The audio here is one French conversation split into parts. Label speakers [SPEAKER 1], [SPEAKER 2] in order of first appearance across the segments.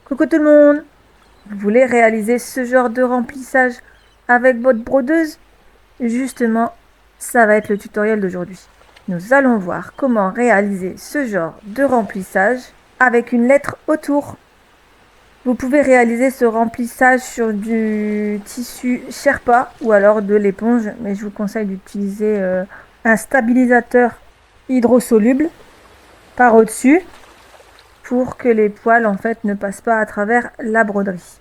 [SPEAKER 1] Coucou tout le monde! Vous voulez réaliser ce genre de remplissage avec votre brodeuse? Justement, ça va être le tutoriel d'aujourd'hui. Nous allons voir comment réaliser ce genre de remplissage avec une lettre autour. Vous pouvez réaliser ce remplissage sur du tissu Sherpa ou alors de l'éponge, mais je vous conseille d'utiliser un stabilisateur hydrosoluble par au-dessus pour que les poils en fait ne passent pas à travers la broderie.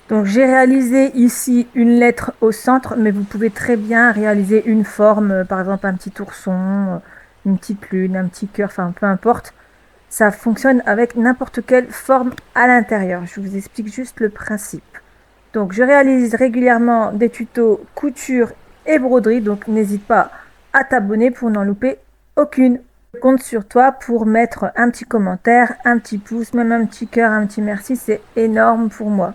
[SPEAKER 1] Donc j'ai réalisé ici une lettre au centre, mais vous pouvez très bien réaliser une forme, par exemple un petit ourson, une petite lune, un petit cœur, enfin peu importe. Ça fonctionne avec n'importe quelle forme à l'intérieur. Je vous explique juste le principe. Donc je réalise régulièrement des tutos couture et broderie, donc n'hésite pas à t'abonner pour n'en louper aucune. Je compte sur toi pour mettre un petit commentaire, un petit pouce, même un petit cœur, un petit merci, c'est énorme pour moi.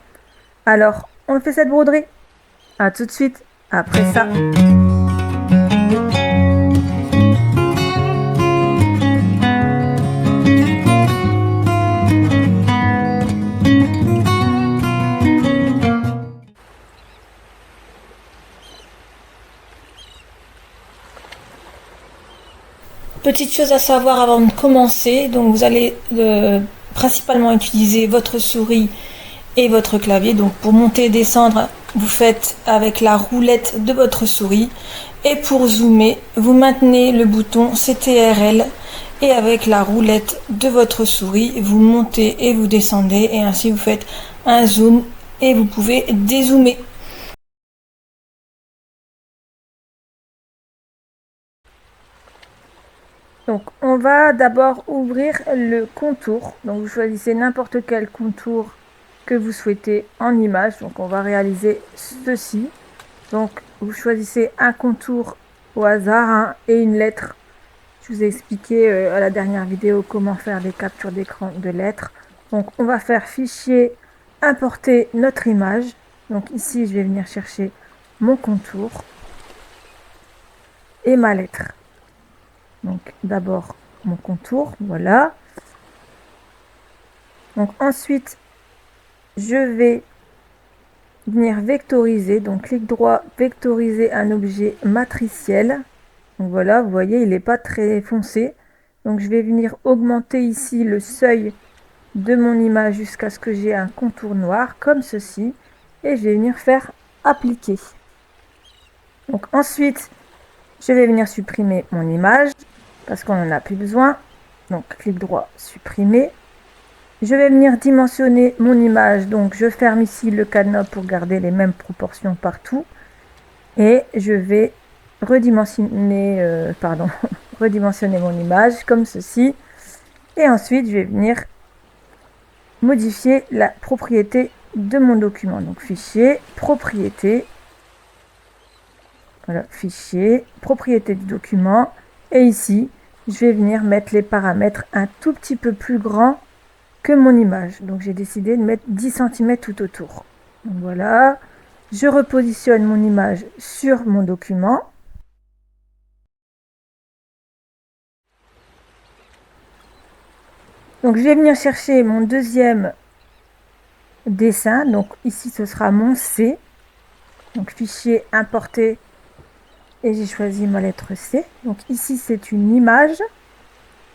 [SPEAKER 1] Alors, on fait cette broderie. À tout de suite, après ça. Petite chose à savoir avant de commencer, donc vous allez principalement utiliser votre souris et votre clavier. Donc pour monter et descendre, vous faites avec la roulette de votre souris. Et pour zoomer, vous maintenez le bouton CTRL et avec la roulette de votre souris, vous montez et vous descendez et ainsi vous faites un zoom et vous pouvez dézoomer. Donc on va d'abord ouvrir le contour. Donc vous choisissez n'importe quel contour que vous souhaitez en image. Donc on va réaliser ceci. Donc vous choisissez un contour au hasard hein, et une lettre. Je vous ai expliqué à la dernière vidéo comment faire des captures d'écran de lettres. Donc on va faire fichier, importer notre image. Donc ici je vais venir chercher mon contour et ma lettre. Donc d'abord mon contour, voilà. Donc ensuite je vais venir vectoriser, donc clic droit, vectoriser un objet matriciel. Donc voilà, vous voyez, il n'est pas très foncé. Donc je vais venir augmenter ici le seuil de mon image jusqu'à ce que j'ai un contour noir, comme ceci. Et je vais venir faire appliquer. Donc ensuite, je vais venir supprimer mon image, parce qu'on n'en a plus besoin. Donc clic droit, supprimer. Je vais venir dimensionner mon image, donc je ferme ici le cadenas pour garder les mêmes proportions partout. Et je vais redimensionner, redimensionner mon image comme ceci. Et ensuite, je vais venir modifier la propriété de mon document. Donc fichier, propriété. Voilà, fichier, propriété du document. Et ici, je vais venir mettre les paramètres un tout petit peu plus grands que mon image. Donc j'ai décidé de mettre 10 cm tout autour. Donc voilà, je repositionne mon image sur mon document. Donc je vais venir chercher mon deuxième dessin. Donc ici ce sera mon C. Donc fichier importer et j'ai choisi ma lettre C. Donc ici c'est une image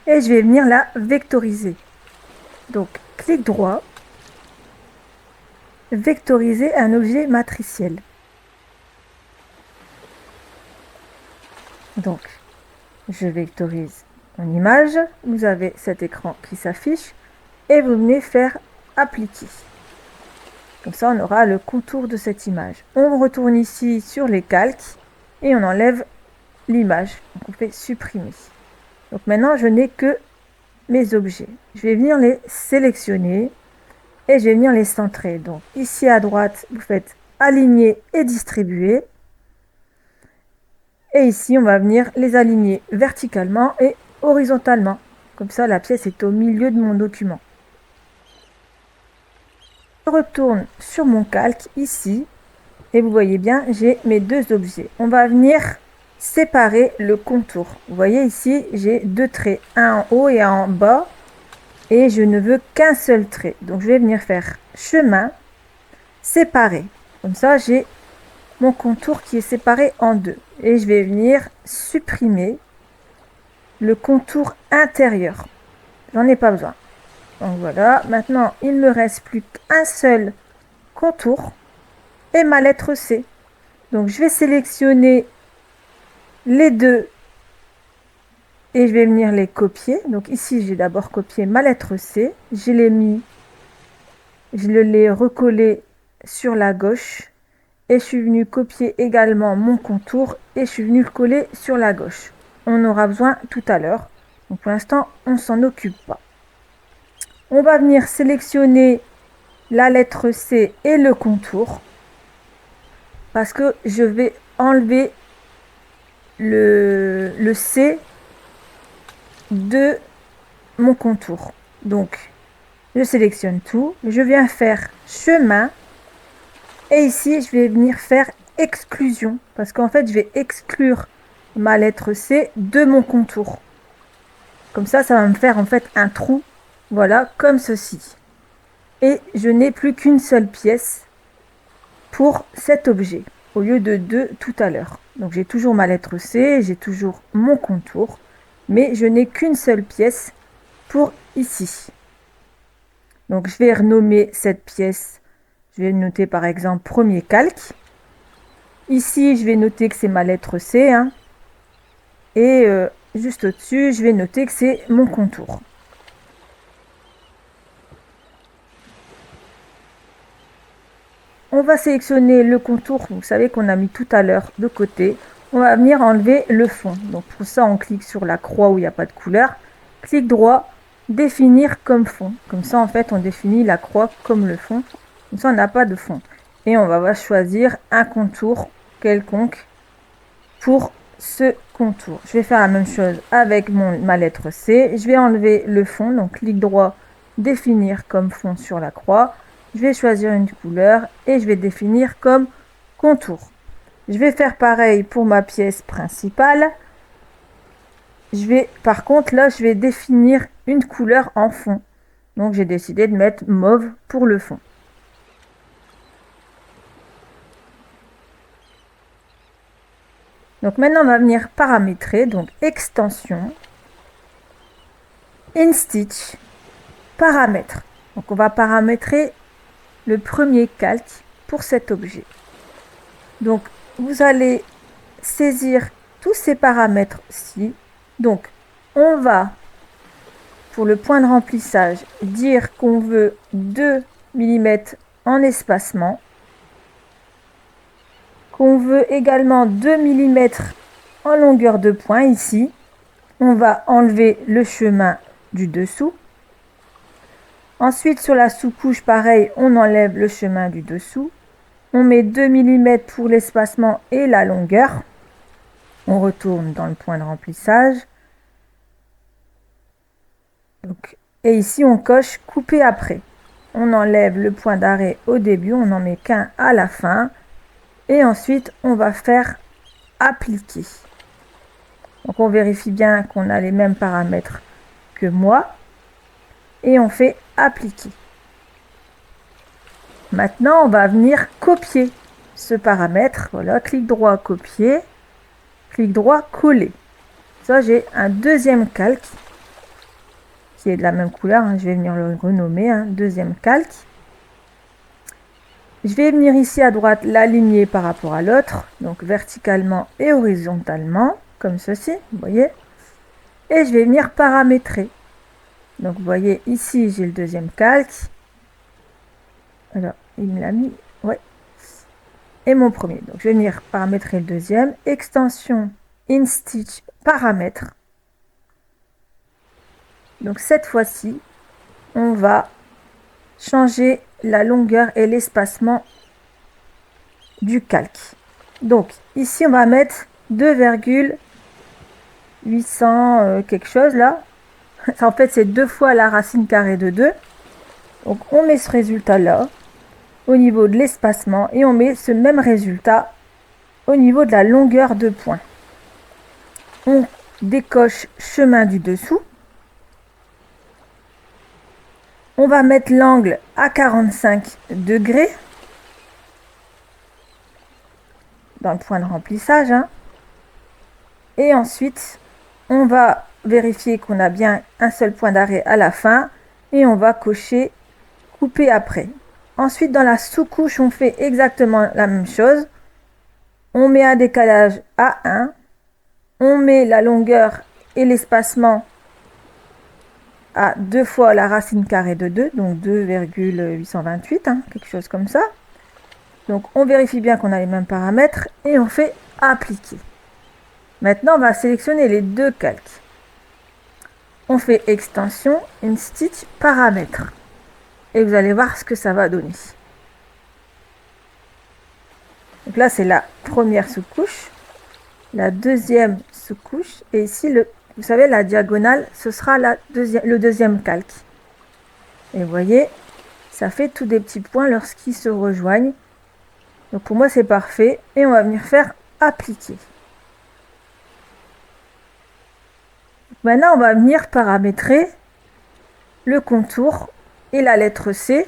[SPEAKER 1] et je vais venir la vectoriser. Donc clic droit, vectoriser un objet matriciel. Donc je vectorise mon image, vous avez cet écran qui s'affiche et vous venez faire appliquer. Comme ça on aura le contour de cette image. On retourne ici sur les calques et on enlève l'image. Donc on fait supprimer. Donc maintenant je n'ai que mes objets. Je vais venir les sélectionner et je vais venir les centrer. Donc ici à droite, vous faites aligner et distribuer. Et ici, on va venir les aligner verticalement et horizontalement. Comme ça, la pièce est au milieu de mon document. Je retourne sur mon calque ici. Et vous voyez bien, j'ai mes deux objets. On va venir séparer le contour. Vous voyez ici, j'ai deux traits, un en haut et un en bas. et je ne veux qu'un seul trait. Donc je vais venir faire chemin séparé. Comme ça, j'ai mon contour qui est séparé en deux. Et je vais venir supprimer le contour intérieur. J'en ai pas besoin. Donc voilà, maintenant il me reste plus qu'un seul contour et ma lettre C. Donc je vais sélectionner les deux et je vais venir les copier. Donc ici j'ai d'abord copié ma lettre C, je l'ai recollé sur la gauche et je suis venu copier également mon contour et je suis venu le coller sur la gauche. On aura besoin tout à l'heure. Donc pour l'instant, on s'en occupe pas. On va venir sélectionner la lettre C et le contour parce que je vais enlever le C de mon contour. Donc, je sélectionne tout, je viens faire chemin et ici, je vais venir faire exclusion parce qu'en fait, je vais exclure ma lettre C de mon contour. Comme ça va me faire en fait un trou, voilà, comme ceci. Et je n'ai plus qu'une seule pièce pour cet objet, au lieu de deux tout à l'heure. Donc j'ai toujours ma lettre C, j'ai toujours mon contour, mais je n'ai qu'une seule pièce pour ici. Donc je vais renommer cette pièce, je vais noter par exemple premier calque. Ici, je vais noter que c'est ma lettre C, hein, et juste au-dessus, je vais noter que c'est mon contour. On va sélectionner le contour, vous savez qu'on a mis tout à l'heure de côté. On va venir enlever le fond. Donc pour ça, on clique sur la croix où il n'y a pas de couleur. Clic droit, définir comme fond. Comme ça, en fait, on définit la croix comme le fond. Comme ça, on n'a pas de fond. Et on va choisir un contour quelconque pour ce contour. Je vais faire la même chose avec ma lettre C. Je vais enlever le fond. Donc clic droit, définir comme fond sur la croix. Je vais choisir une couleur et je vais définir comme contour. Je vais faire pareil pour ma pièce principale. Par contre, là, je vais définir une couleur en fond. Donc, j'ai décidé de mettre mauve pour le fond. Donc, maintenant, on va venir paramétrer. Donc, extension, InStitch, paramètres. Donc, on va paramétrer le premier calque pour cet objet. Donc, vous allez saisir tous ces paramètres-ci. Donc, on va, pour le point de remplissage, dire qu'on veut 2 mm en espacement, qu'on veut également 2 mm en longueur de point ici. On va enlever le chemin du dessous. Ensuite, sur la sous-couche, pareil, on enlève le chemin du dessous. On met 2 mm pour l'espacement et la longueur. On retourne dans le point de remplissage. Donc, et ici, on coche couper après. On enlève le point d'arrêt au début, on n'en met qu'un à la fin. Et ensuite, on va faire appliquer. Donc, on vérifie bien qu'on a les mêmes paramètres que moi. Et on fait appliquer. Maintenant, on va venir copier ce paramètre. Voilà, clic droit, copier. Clic droit, coller. Ça, j'ai un deuxième calque qui est de la même couleur. Je vais venir le renommer, deuxième calque. Je vais venir ici à droite l'aligner par rapport à l'autre, donc verticalement et horizontalement, comme ceci, vous voyez. Et je vais venir paramétrer. Donc vous voyez ici, j'ai le deuxième calque. Alors, il me l'a mis, ouais. Et mon premier. Donc je vais venir paramétrer le deuxième. Extension InStitch paramètres. Donc cette fois-ci, on va changer la longueur et l'espacement du calque. Donc ici, on va mettre 2,800 quelque chose là. En fait, c'est 2 fois la racine carrée de 2. Donc on met ce résultat là au niveau de l'espacement et on met ce même résultat au niveau de la longueur de point. On décoche chemin du dessous. On va mettre l'angle à 45 degrés dans le point de remplissage, hein. Et ensuite, on va vérifier qu'on a bien un seul point d'arrêt à la fin et on va cocher couper après. Ensuite, dans la sous-couche, on fait exactement la même chose. On met un décalage à 1. On met la longueur et l'espacement à 2 fois la racine carrée de 2, donc 2,828, hein, quelque chose comme ça. Donc, on vérifie bien qu'on a les mêmes paramètres et on fait appliquer. Maintenant, on va sélectionner les deux calques. On fait extension, stitch, paramètres. Et vous allez voir ce que ça va donner. Donc là, c'est la première sous-couche, la deuxième sous-couche, et ici, vous savez, la diagonale, ce sera le deuxième calque. Et vous voyez, ça fait tous des petits points lorsqu'ils se rejoignent. Donc pour moi, c'est parfait. Et on va venir faire appliquer. Maintenant, on va venir paramétrer le contour et la lettre C.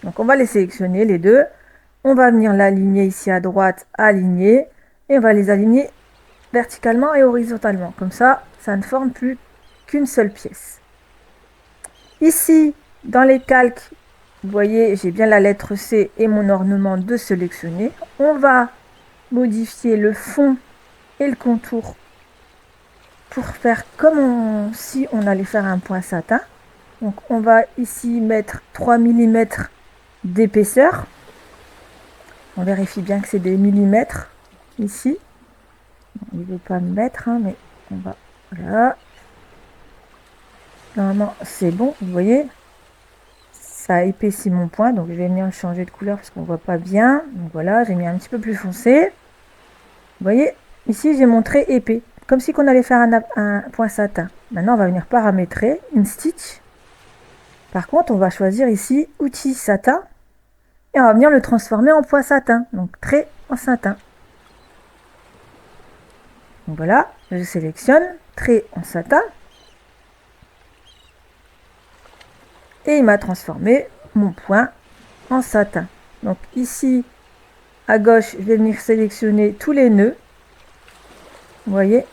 [SPEAKER 1] Donc on va les sélectionner, les deux. On va venir l'aligner ici à droite, aligner. Et on va les aligner verticalement et horizontalement. Comme ça, ça ne forme plus qu'une seule pièce. Ici, dans les calques, vous voyez, j'ai bien la lettre C et mon ornement de sélectionner. On va modifier le fond et le contour pour faire comme si on allait faire un point satin. Donc on va ici mettre 3 mm d'épaisseur. On vérifie bien que c'est des millimètres ici. Il ne veut pas me mettre, hein, mais on va... Voilà. Normalement, c'est bon, vous voyez. Ça épaissit mon point, donc je vais venir le changer de couleur parce qu'on ne voit pas bien. Donc voilà, j'ai mis un petit peu plus foncé. Vous voyez, ici j'ai montré épais, comme si on allait faire un point satin. Maintenant, on va venir paramétrer une stitch. Par contre, on va choisir ici outil satin et on va venir le transformer en point satin, donc trait en satin. Donc voilà, je sélectionne trait en satin et il m'a transformé mon point en satin. Donc ici, à gauche, je vais venir sélectionner tous les nœuds. Vous voyez,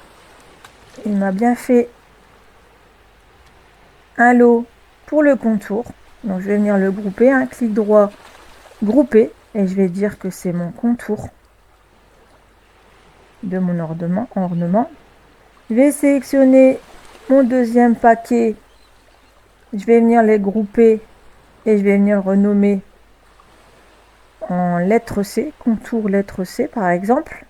[SPEAKER 1] il m'a bien fait un lot pour le contour. Donc je vais venir le grouper, un clic droit, grouper, et je vais dire que c'est mon contour de mon ornement. Je vais sélectionner mon deuxième paquet, je vais venir les grouper et je vais venir le renommer en lettre C, contour lettre C par exemple.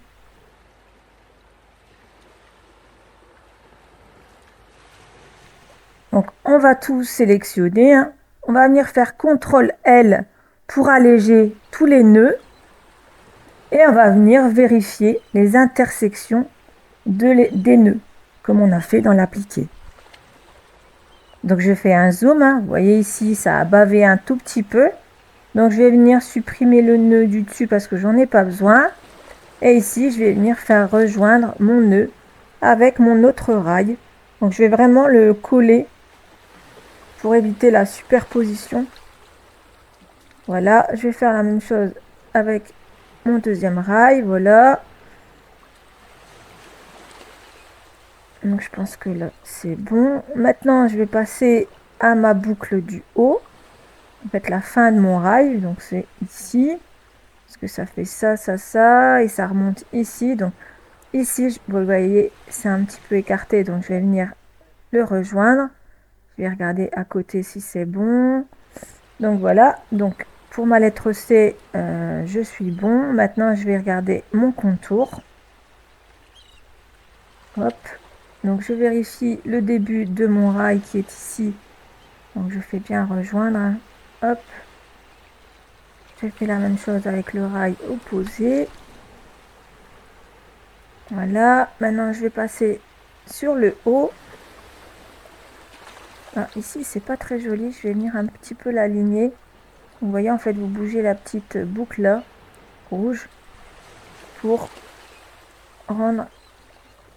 [SPEAKER 1] Donc on va tout sélectionner, hein. On va venir faire CTRL L pour alléger tous les nœuds et on va venir vérifier les intersections des nœuds comme on a fait dans l'appliqué. Donc je fais un zoom, hein. Vous voyez ici ça a bavé un tout petit peu, donc je vais venir supprimer le nœud du dessus parce que j'en ai pas besoin, et ici je vais venir faire rejoindre mon nœud avec mon autre rail. Donc je vais vraiment le coller pour éviter la superposition. Voilà, je vais faire la même chose avec mon deuxième rail, voilà. Donc je pense que là c'est bon. Maintenant je vais passer à ma boucle du haut. En fait la fin de mon rail, donc c'est ici. Parce que ça fait ça, ça, ça, et ça remonte ici. Donc ici, vous voyez, c'est un petit peu écarté, donc je vais venir le rejoindre. Je vais regarder à côté si c'est bon. Donc voilà, donc pour ma lettre C, je suis bon. Maintenant, je vais regarder mon contour. Hop. Donc je vérifie le début de mon rail qui est ici. Donc je fais bien rejoindre, hein. Hop. Je fais la même chose avec le rail opposé. Voilà. Maintenant, je vais passer sur le haut. Ah, ici, c'est pas très joli. Je vais venir un petit peu l'aligner. Vous voyez, en fait, vous bougez la petite boucle là, rouge, pour rendre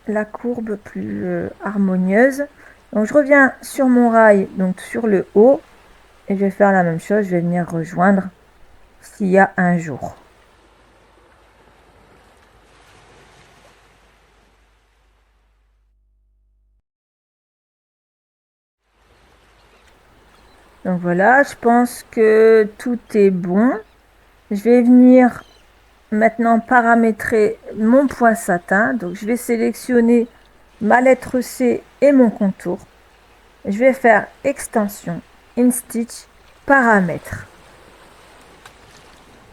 [SPEAKER 1] la courbe plus harmonieuse. Donc je reviens sur mon rail, donc sur le haut, Et je vais faire la même chose, je vais venir rejoindre s'il y a un jour. Donc voilà, je pense que tout est bon. Je vais venir maintenant paramétrer mon point satin. Donc je vais sélectionner ma lettre C et mon contour. Je vais faire extension, InStitch, paramètres.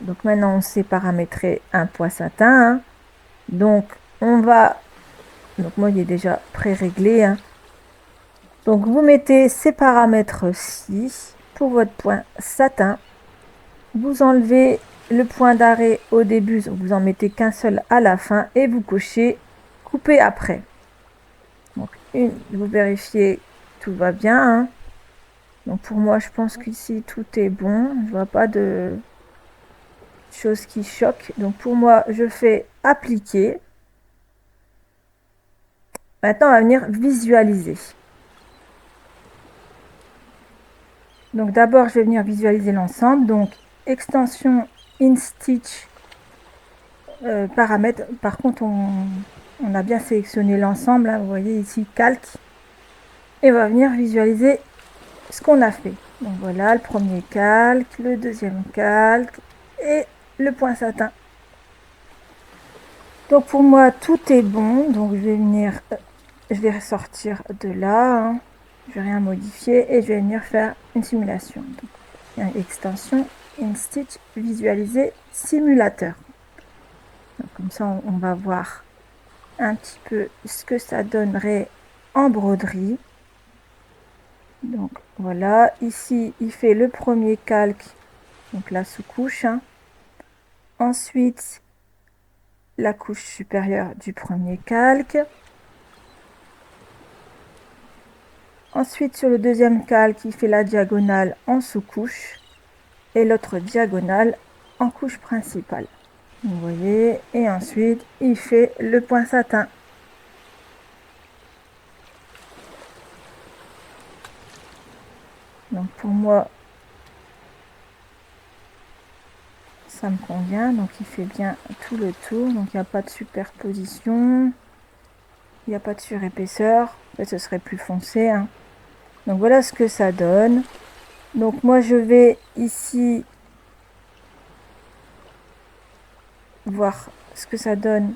[SPEAKER 1] Donc maintenant on sait paramétrer un point satin, hein. Donc on va, donc moi il est déjà pré-réglé, hein. Donc vous mettez ces paramètres-ci pour votre point satin. Vous enlevez le point d'arrêt au début, donc vous en mettez qu'un seul à la fin et vous cochez couper après. Donc vous vérifiez tout va bien, hein. Donc pour moi je pense qu'ici tout est bon, je vois pas de choses qui choquent. Donc pour moi je fais appliquer. Maintenant on va venir visualiser. Donc d'abord je vais venir visualiser l'ensemble. Donc extension InStitch paramètres. Par contre on a bien sélectionné l'ensemble, hein. Vous voyez ici calque. Et on va venir visualiser ce qu'on a fait. Donc voilà le premier calque, le deuxième calque et le point satin. Donc pour moi tout est bon. Donc je vais venir, je vais ressortir de là, hein. Je vais rien modifier et je vais venir faire une simulation. Donc, extension InStitch visualiser simulateur. Donc, comme ça on va voir un petit peu ce que ça donnerait en broderie. Donc voilà, ici il fait le premier calque, donc la sous-couche, hein. Ensuite la couche supérieure du premier calque. Ensuite sur le deuxième calque il fait la diagonale en sous-couche et l'autre diagonale en couche principale. Vous voyez, et ensuite il fait le point satin. Donc pour moi ça me convient, donc il fait bien tout le tour, donc il n'y a pas de superposition, il n'y a pas de surépaisseur, en fait ce serait plus foncé, hein. Donc voilà ce que ça donne. Donc moi je vais ici voir ce que ça donne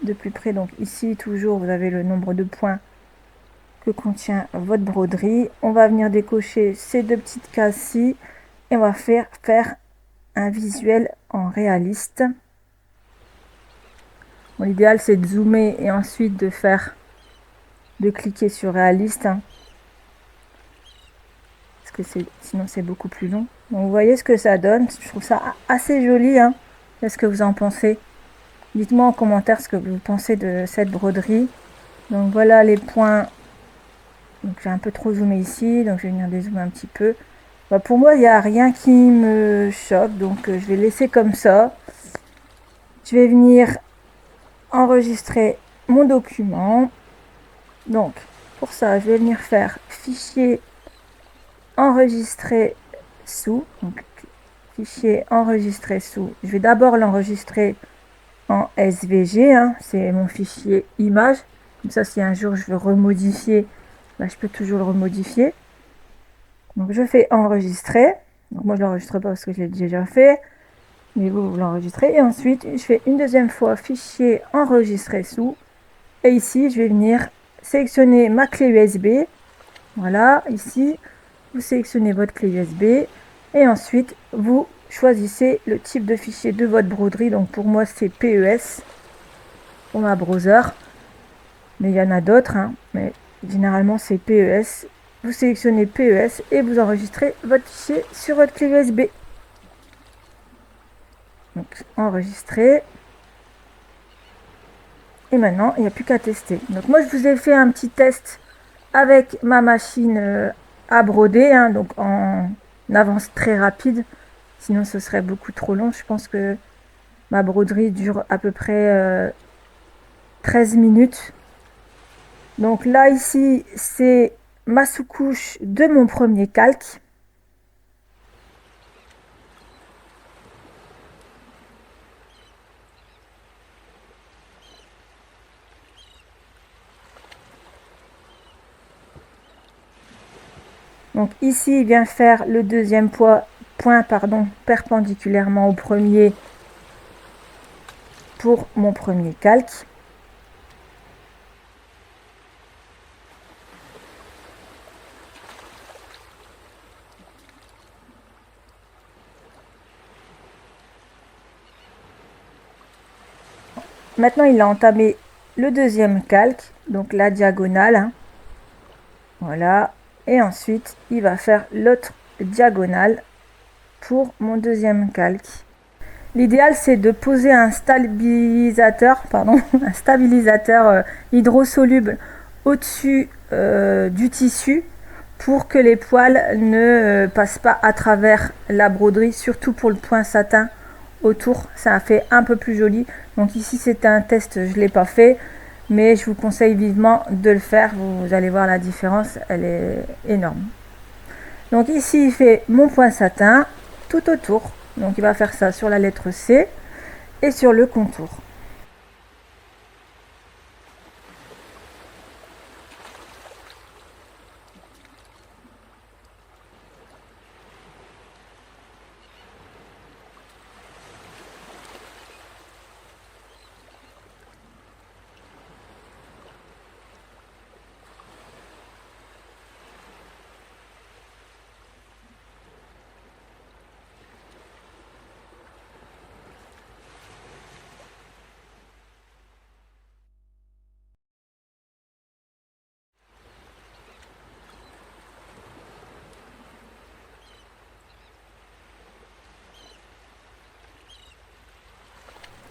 [SPEAKER 1] de plus près. Donc ici toujours vous avez le nombre de points que contient votre broderie. On va venir décocher ces deux petites cases-ci et on va faire un visuel en réaliste. Bon, l'idéal c'est de zoomer et ensuite de cliquer sur réaliste, hein, parce que sinon c'est beaucoup plus long. Donc vous voyez ce que ça donne. Je trouve ça assez joli, hein. Qu'est-ce que vous en pensez? Dites-moi en commentaire ce que vous pensez de cette broderie. Donc voilà les points. Donc j'ai un peu trop zoomé ici, donc je vais venir dézoomer un petit peu. Bah, pour moi il n'y a rien qui me choque, donc je vais laisser comme ça. Je vais venir enregistrer mon document. Donc pour ça je vais venir faire fichier enregistrer sous. Donc fichier enregistrer sous. Je vais d'abord l'enregistrer en SVG, hein, c'est mon fichier image. Comme ça si un jour je veux remodifier, bah, je peux toujours le remodifier. Donc je fais enregistrer. Donc moi je l'enregistre pas parce que je l'ai déjà fait, mais vous l'enregistrez. Et ensuite je fais une deuxième fois fichier enregistrer sous. Et ici je vais venir sélectionner ma clé USB. Voilà, ici vous sélectionnez votre clé USB et ensuite vous choisissez le type de fichier de votre broderie. Donc pour moi c'est PES pour ma browser, mais il y en a d'autres, hein, mais généralement c'est PES. Vous sélectionnez PES et vous enregistrez votre fichier sur votre clé USB. Donc enregistrer. Et maintenant il n'y a plus qu'à tester. Donc moi je vous ai fait un petit test avec ma machine à broder, hein, donc en avance très rapide. Sinon ce serait beaucoup trop long. Je pense que ma broderie dure à peu près 13 minutes. Donc là ici c'est ma sous-couche de mon premier calque. Donc ici, il vient faire le deuxième point perpendiculairement au premier pour mon premier calque. Maintenant, il a entamé le deuxième calque, donc la diagonale, hein. Voilà. Et ensuite, il va faire l'autre diagonale pour mon deuxième calque. L'idéal, c'est de poser un stabilisateur, un stabilisateur hydrosoluble au-dessus du tissu pour que les poils ne passent pas à travers la broderie, surtout pour le point satin autour, ça fait un peu plus joli. Donc ici, c'est un test, je ne l'ai pas fait, mais je vous conseille vivement de le faire. Vous allez voir la différence, elle est énorme. Donc ici, il fait mon point satin tout autour. Donc il va faire ça sur la lettre C et sur le contour.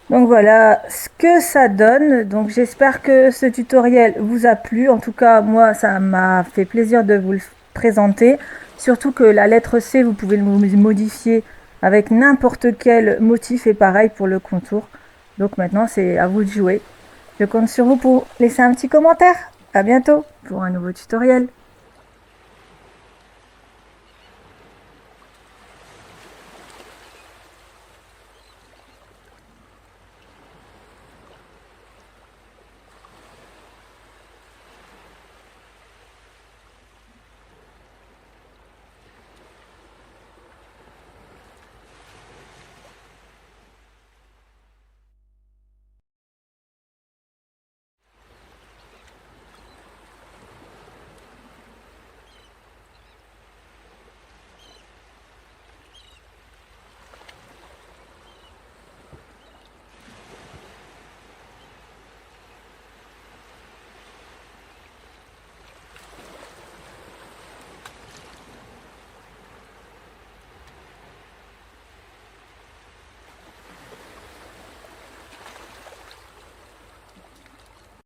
[SPEAKER 1] Donc voilà ce que ça donne. Donc j'espère que ce tutoriel vous a plu. En tout cas, moi, ça m'a fait plaisir de vous le présenter. Surtout que la lettre C, vous pouvez le modifier avec n'importe quel motif et pareil pour le contour. Donc maintenant, c'est à vous de jouer. Je compte sur vous pour laisser un petit commentaire. À bientôt pour un nouveau tutoriel.